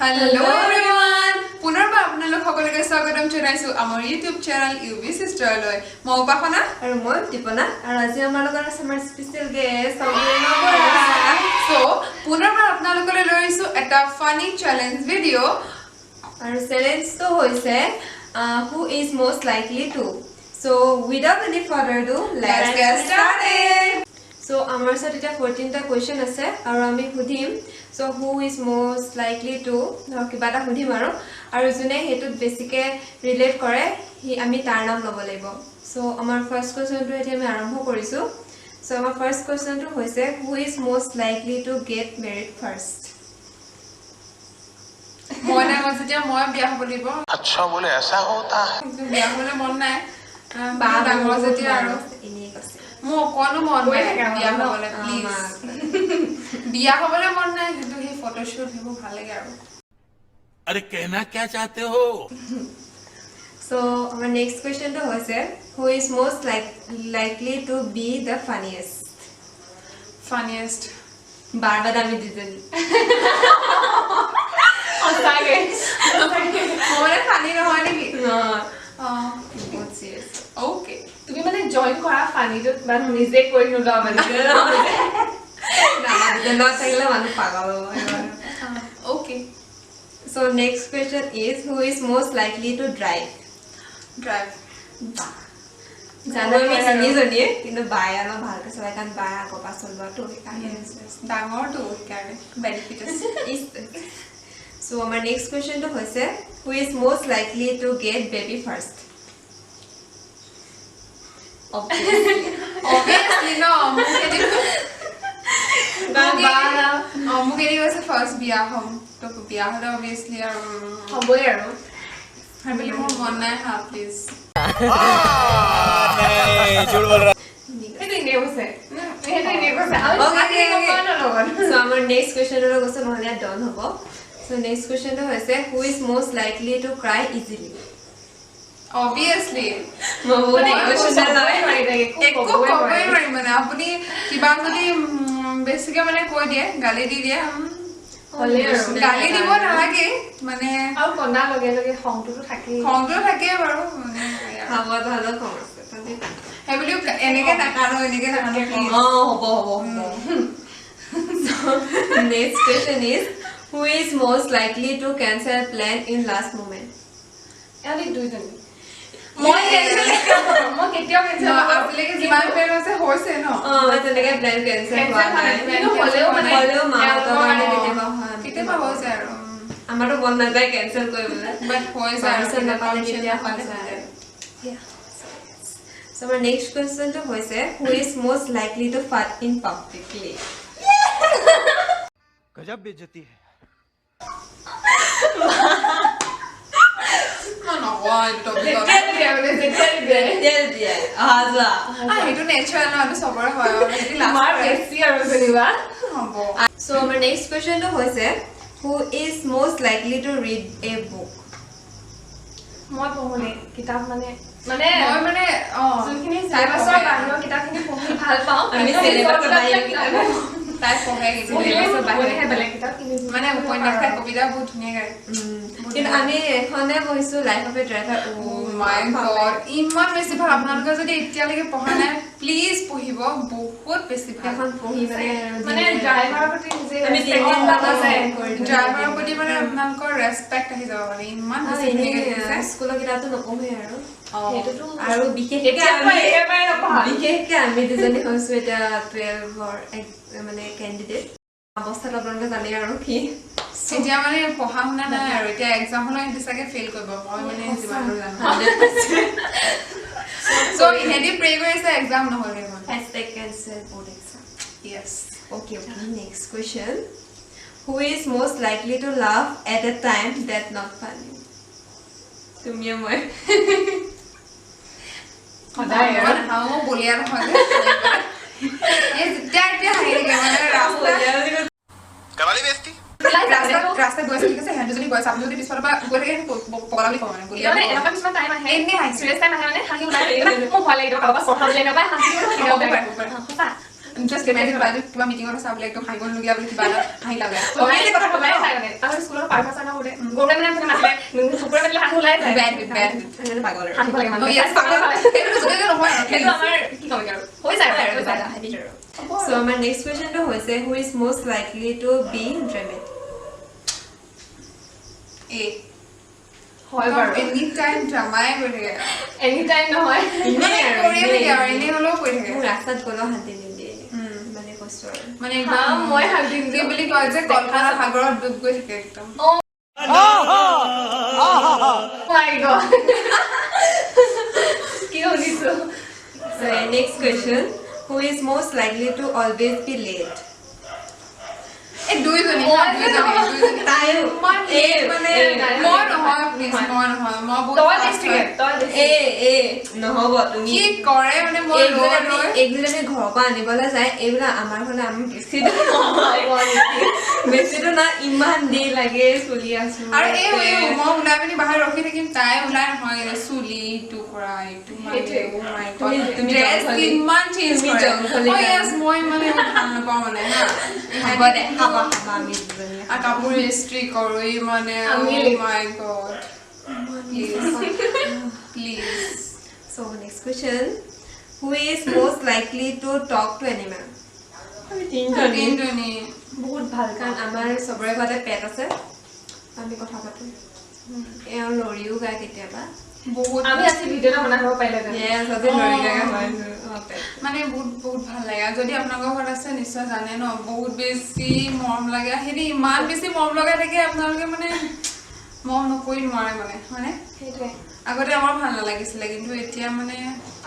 Hello everyone! পুনৰবাৰ আপোনালোক সকলোকে স্বাগতম জনাইছো আমাৰ YouTube channel UB Sister লৈ মই উপাসনা আৰু মই দীপনা আৰু আজি আমাৰ লগত আছে আমাৰ স্পেশাল গেষ্ট অগ্নিমা বৰা সো পুনৰবাৰ আপোনালোকলৈ লৈ আহিছো এটা ফানি চ্যালেঞ্জ ভিডিও আৰু চ্যালেঞ্জটো হৈছে who is most likely to so without any further ado let's get started so আমাৰ সাথে এটা 14টা কোৱেশ্চন আছে আৰু আমি সুধিম so who is most likely to কিবা এটা সুধিম আৰু যোনে হেতুত বেছিকে ৰিলেট কৰে আমি তাৰ নাম ল'ব লাগিব so আমাৰ ফাৰ্স্ট কোৱেশ্চনটো এতিয়া আমি আৰম্ভ কৰিছো so আমাৰ ফাৰ্স্ট কোৱেশ্চনটো হৈছে who is most likely to get married first মই যেতিয়া মই বিয়া হ'ব লাগিব अच्छा बोले ऐसा होता है বিয়া হ'লে মন নাই ডাঙৰ যেতিয়া আৰু এনেই কৈছে মোৰ কোনো মন নাই বিয়া হ'বলৈ প্লিজ বিয়া হ'বলৈ মন নাই কিন্তু সেই ফটোশুট হেবো ভাল লাগে আৰু अरे कहना क्या चाहते हो so our next question to hoise who is most likely to be the funniest barbadami dideli ওসাগে মোরে ফানি নহয় নেকি বহুত serious ওকে তুমি মানে জয়েন কৰা ফানিটো বাট নিজে কৰি নোলোৱা মানে না না থাকলে মানুহ পাগল okay so next question is who is most likely to drive জানো আমি চিনিজনিয়ে কিন্তু বাই অলপ ভালকে চলাই কাৰণ বাই আগপা চলোৱাটো সেইকাৰণে ডাঙৰটো সেইকাৰণে বেনিফিট আছে so our next question to hoise who is most likely to get baby first obviously no মুকেদি কৈছে ফাৰ্ষ্ট বিয়া হ'ম তো বিয়া হ'লে obviously আৰু হ'বই আৰু ফ্যামিলি মোৰ মন নাই হা প্লিজ সেইটো ইনে কৈছে সেইটো ইনে কৈছে so our next question to কৈছে নহলে done হ'ব so next question to hoise who is most likely to cry easily obviously মই question একো ক'বই নোৱাৰিম মানে আপুনি কিবা যদি বেছিকে মানে কৈ দিয়ে গালি দি দিয়ে গালি দিব নালাগে মানে আৰু কন্দা লগে লগে খংটো থাকে বাৰু মানে খাব ভাল খং আছে হেবলি এনেকে নাকানো প্লিজ হ'ব so next question is who is most likely to cancel plan in last moment এলি দুইজনী মই কেতিয়াও কেনচেল আজিলৈকে যিমান প্লেন আছে হৈছে ন তেনেকে প্লেন কেনসেল হোৱা নাই হ'লেও মাহঁতৰ কাৰণে কেতিয়াবা হৈছে আৰু আমাৰো মন নাযায় কেনসেল কৰিবলৈ বাট হৈছে আৰু নাপালে কেতিয়া হয় so our next question to hoise who is most likely to fart in publicly गजब बेइज्जती है সেইটো নেচাৰেল নহয় চবৰে হয় মাৰ বেছি আৰু যেনিবা so our next question to hoise who is most likely to read a book মই পঢ়লে কিতাপ মানে মই মানে যোনখিনি চিলেবাছৰ বাহিৰৰ কিতাপখিনি পঢ়ি ভাল পাওঁ আমি চিলেবাছৰ বাহিৰৰ কিতাপ তাই পঢ়ে বেলেগ কিতাপ কিনি মানে উপন্যাস কবিতা বহুত ধুনীয়া গায় কিন্তু আমি এখনে পঢ়িছো life of a driver oh my god ইমান বেছি ভাল আপোনালোকে যদি এতিয়ালৈকে পঢ়া নাই প্লিজ পঢ়িব বহুত বেছি ভাল এখন পঢ়ি মানে ড্ৰাইভাৰৰ প্ৰতি নিজে আমি ড্ৰাইভাৰৰ প্ৰতি মানে আপোনালোকৰ ৰেসপেক্ট আহি যাব মানে ইমান বেছি ধুনীয়া লিখিছে স্কুলৰ কিতাপটো নপঢ়ে সেইটোতো আৰু বিশেষকে আমি দুজনী হৈছো এতিয়া 12ৰ মানে কেণ্ডিডেট অৱস্থাত আপোনালোকে জানে আৰু কি এতিয়া মানে পঢ়া শুনা নাই আৰু এতিয়া এক্সাম হলে চাগে ফেইল কৰিব মই মানে যিমান জানো সো ইহেদি প্ৰে কৰিছে এক্সাম নহলে #cancel board exam yes okay next question who is most likely to laugh at a time that not funny তুমি মই সদায় আৰু হাও বলিয়া নহয় এই যেতিয়া হাঁহি লাগে মানে कराली बेइज्जती ৰাস্তা গৈ আছে ঠিক আছে হেঁতে যদি গৈ আছে আপুনি যদি পিছফালৰ পৰা গৈ থাকে পগলা বুলি কয় মানে বলিয়া মানে এনেকুৱা কিছুমান টাইম আহে এনে হাঁহি চিৰিয়াছ টাইম আহে মানে হাঁহি ওলাই মোৰ ভয় লাগে কাৰোবাৰ কথা বুলি এনেকুৱা হাঁহি ওলাই সঁচা জাষ্ট ইমেজিন বাইদেউ কিবা মিটিঙত আছে বোলে একদম হাঁহিবলগীয়া বুলি কিবা এটা হাঁহি লাগে এই কথা কবাই চাই মানে আৰু স্কুলৰ পাৰফৰ্মাঞ্চ না কৰে গৌৰৱ মানে আপুনি মাতিলে কুকুৰে মাতিলে হাত ওলাই যায় বেড বেড মানে পাগল আৰু হাঁহিব লাগে অ মানে ইয়েছ সেইটো যোগে নহয় সেইটো আমাৰ কি ক'ম আৰু হৈ যায় আৰু হেবিট আৰু সো আমাৰ নেক্সট কোৱেশ্চনটো হৈছে who is most likely to be dramatic এ হয় বাৰু এনি টাইম ড্ৰামাই কৰি থাকে এনি টাইম নহয় মানে কৰিয়ে থাকে আৰু এনেই হ'লেও কৰি থাকে মোৰ ৰাস্তাত গ'লেও শান্তি নিদিয়ে মানে কৈছো আৰু মানে হা মই শান্তি কি বুলি কয় যে কল্পনা সাগৰত ডুব গৈ থাকে একদম মাই গড কি শুনিছো So next question, who is most likely to always be late? এই দুইজনী তাইও মানে মই নহয় প্লিজ মই নহয় মই বহুত তই fast বেছি হয়। তই বেছি নহ'ব তুমি কি কৰে মানে মই ৰৈ ৰৈ একদিন আমি ঘৰৰ পৰা আনিবলৈ যায় এইবিলাক আমাৰ ঘৰলৈ আমি বেছিটো না ইমান দেৰি লাগে চলি আছো আৰু এই মই ওলাই পিনি বাহিৰত ৰখি থাকিম তাই ওলাই নহয় চুলি ইটো কৰা ইটো তুমি ড্ৰেছ কিমান চেঞ্জ তুমি কৰে জংঘলী অ গান। ইয়েছ মই মানে ভাল নাপাওঁ মানে হা হ'ব দে খাবা আমি দুজনী আৰু কাপোৰ ইস্ত্ৰি কৰোঁ ই মানে আমি my god please So next question, who is most likely to talk to animal? তিনিজনী বহুত ভাল কাৰণ আমাৰ চবৰে ঘৰতে পেট আছে আমি কথা পাতো এওঁ লৰিও গায় কেতিয়াবা বহুত আমি আজি ভিডিঅ' এটা বনাই থব পাৰিলে Yes, আজি লৰি গায় মানে বহুত বহুত ভাল লাগে আৰু যদি আপোনালোকৰ ঘৰত আছে নিশ্চয় জানে ন বহুত বেছি মৰম লাগে সিহঁতি ইমান বেছি মৰম লগাই থাকে আপোনালোকে মানে মৰম নকৰি নোৱাৰে মানে হয়নে সেইটোৱে আগতে আমাৰ ভাল নালাগিছিলে কিন্তু এতিয়া মানে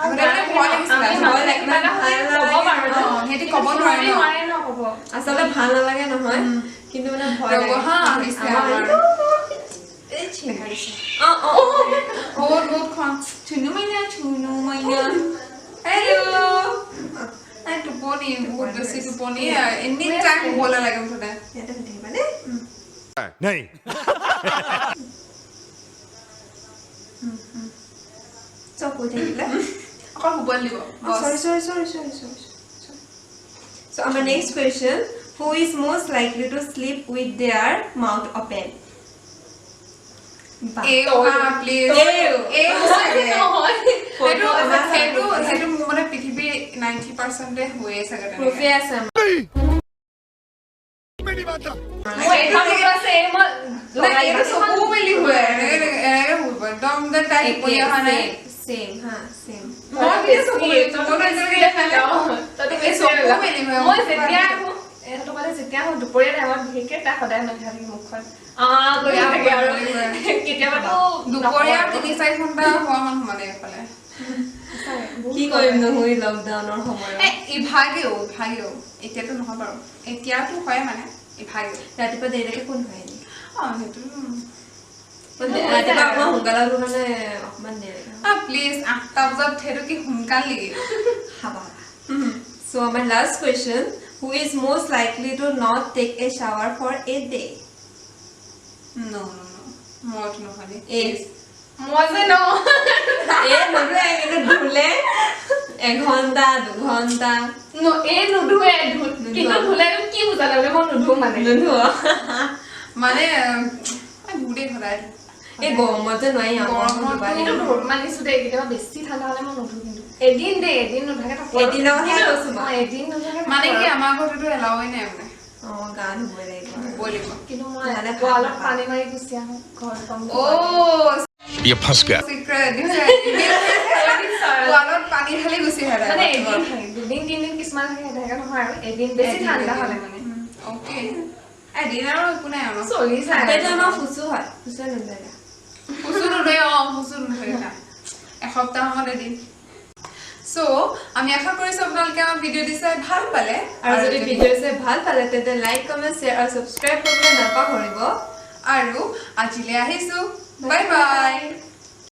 আৰু আগতে মানে ভয় লাগিছিলে আমি ভয় মানুহে কিবা এটা হ'লে ক'ব পাৰো ন। সিহঁতি ক'ব নোৱাৰে ন নোৱাৰে ন ক'ব আচলতে ভাল নালাগে নহয় কিন্তু মানে ভয় ৰ'ব লাগে হা আহিছে আমাৰ এই চিন্তা বহুত বহুত খং চুনু মাইনা হেল্ল' এই টোপনি বহুত বেছি টোপনি এনি টাইম শুবলৈ লাগে মুঠতে ইয়াতে শুই থাকিবা নে नहीं চব শুই থাকিলে অকল শুবলৈ দিব sorry. So our next question, who is most likely to sleep with their mouth open? Please সেইটো মোৰ মানে পৃথিৱীৰ 90% হৈয়ে চাগে Proof আছে মই এখন আছে মই লগাই চকু মেলি শুৱে এনেকে শুব একদম যেন তাই টোপনি অহা নাই same ha same মই কিন্তু চকু মেলি চকু মেলি মই যেতিয়া সেইটো মানে যেতিয়া আহোঁ দুপৰীয়া টাইমত বিশেষকৈ তাই সদায় মাথা থাকি মুখখন কৰি থাকে আৰু কেতিয়াবাতো দুপৰীয়া 3-4 ঘণ্টা হোৱা মানুহ মানে এইফালে কি কৰিম নহয় লকডাউনৰ সময়ত ইভাগেও এতিয়াতো নহয় বাৰু এতিয়াতো হয় মানে ইভাগেও ৰাতিপুৱা দেৰিলৈকে কোন হয় নেকি সেইটো ৰাতিপুৱা অকণমান সোনকালে উঠো মানে অকণমান দেৰি প্লিজ 8টা বজাত সেইটো কি সোনকাল নেকি খাবা so my last question, who is most likely to not take a shower for a day? No মইতো নহয় দেই মই যে ন নুধুৱে কিন্তু ধুলে 1 ঘণ্টা 2 ঘণ্টা নুধুৱে কিন্তু ধুলেনো কি বুজা লাগে মই নুধু মানে নুধু মানে বুঢ়ী সদায় এই গৰমত যে নোৱাৰি কিন্তু মানিছো দেই কেতিয়াবা বেছি ঠাণ্ডা হ'লে মই নুধু কিন্তু এদিন নুধাকে থাকো এদিনৰ কথাই কৈছো মই এদিন নুধাকে মানে কি আমাৰ ঘৰতো এলাওৱে নাই মানে গা ধুবই লাগিব ধুবই লাগিব কিন্তু মই ৱালত পানী মাৰি গুচি আহোঁ ঘৰ ये फंस गया চিক্ৰেট ৱালত পানী ঢালি গুচি আহে মানে এদিন থাকে 2-3 কিছুমান থাকে তেনেকে নহয় আৰু এদিন বেছি ঠাণ্ডা হ'লে মানে অ'কে এদিন আৰু একো নাই আৰু চলি যায় সেইটো আমাৰ ফুচু হয় ফুচু নুধুৱে ফুচু নুধুৱে এসপ্তাহ মত এদিন সো আমি আশা কৰিছো আপোনালোকে আমাৰ ভিডিঅ' দি চাই ভাল পালে আৰু যদি ভিডিঅ' চাই ভাল পালে তেন্তে লাইক কমেণ্ট শ্বেয়াৰ আৰু ছাবস্ক্ৰাইব কৰিবলৈ নাপাহৰিব আৰু আজিলৈ আহিছো বাই বাই